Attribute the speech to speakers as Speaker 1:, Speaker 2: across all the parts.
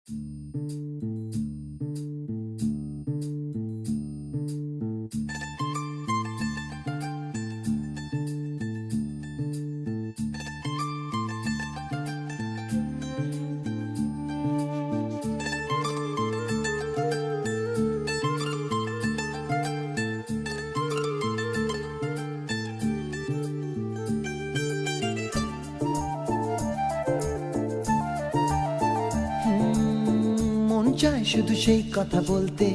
Speaker 1: মন চায় শুধু সেই কথা বলতে,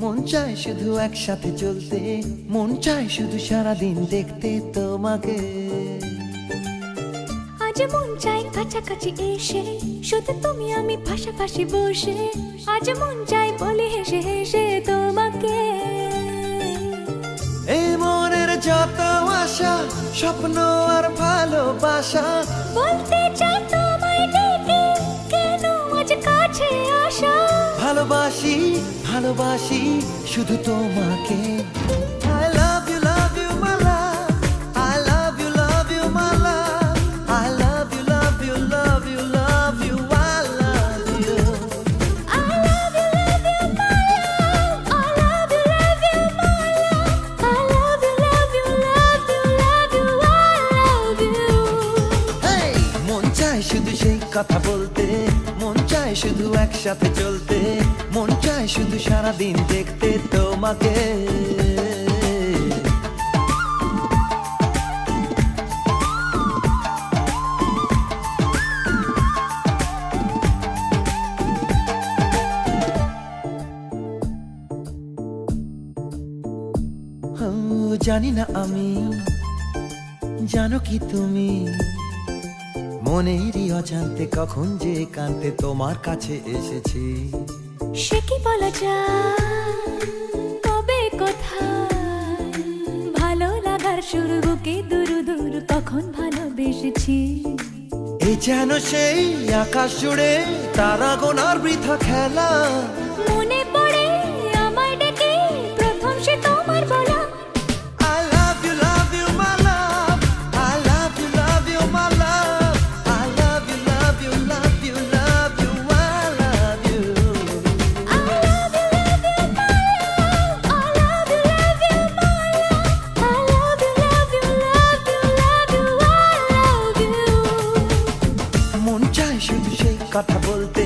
Speaker 1: মন চায় শুধু একসাথে চলতে, মন চায় শুধু সারাদিন দেখতে তোমাকে।
Speaker 2: আজ মন চায় কাছাকাছি এসে, শুধু তুমি আমি পাশাপাশি বসে, আজ মন চায় বলে হেসে হেসে তোমাকে।
Speaker 1: এই মনের যত আশা, স্বপ্ন আর ভালোবাসা,
Speaker 2: বলতে চাই তোমায় ডেকে, কেন আজ কাছে আসা।
Speaker 1: ভালোবাসি ভালোবাসি শুধু তোমাকে। I love you my love, I love you my love, I love you love you love you love you, I love you.
Speaker 2: I love you my love, I love you my love, I love you love you love you love you, I love you.
Speaker 1: Hey! মন চায় শুধু সেই কথা বলতে, মন চায় শুধু একসাথে চলতে, মন চায় শুধু সারাদিন দেখতে তোমাকে। জানি না আমি, জানো কি তুমি, মনেরই অজান্তে কখন যে কান্তে তোমার কাছে এসেছি।
Speaker 2: সে কি বলা যায়, তবে কোথায় ভালো লাগার শুরু, বুকে দূর দূর কখন ভালোবেসেছি।
Speaker 1: এই যেন সেই আকাশ জুড়ে তারা গোনার বৃথা খেলা,
Speaker 2: মনে পড়ে আমায় ডেকে প্রথম সে তোমার বলা।
Speaker 1: I love you my love, I love you my love, I love you love you love you love you, I love you.
Speaker 2: I love you my love, I love you my love, I love you love you love you love you, I love you.
Speaker 1: মন চায় শুধু সেই কথা বলতে,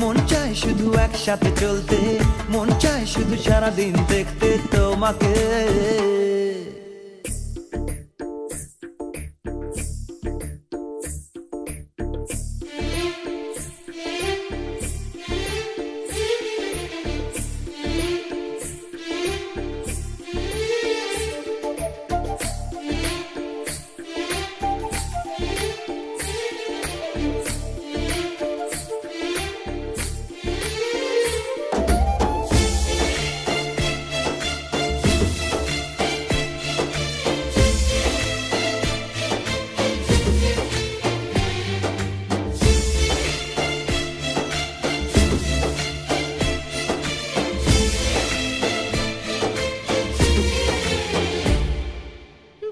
Speaker 1: মন চায় শুধু একসাথে চলতে, মন চায় শুধু সারাদিন দেখতে তোমাকে।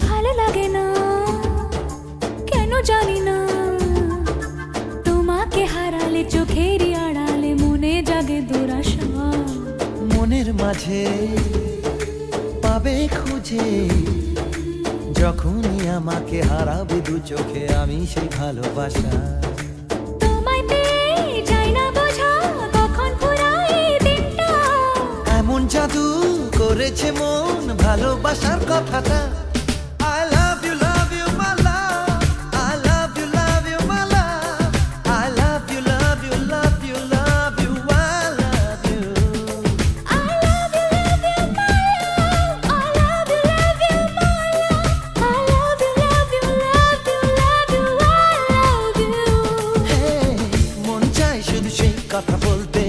Speaker 2: ভালো লাগে না কেন জানি না, তোমাকে হারালে চোখেরই আড়ালে মনে জাগে দুরাশা।
Speaker 1: মনের মাঝে পাবে খুঁজে, যখনই আমাকে হারাবে দু চোখে আমি সেই ভালোবাসা।
Speaker 2: তোমায় পেয়ে যাই না বোঝা, কখন ফুরায় দিনটা।
Speaker 1: এমন জাদু করেছে মন ভালোবাসার কথাটা। I love you my love, I love you my love, I love you love you love you love you, I love you.
Speaker 2: I love you my love, I love you my love, I love you love you love you love you, I love you.
Speaker 1: Hey! মন চায় শুধু সেই কথা বলতে,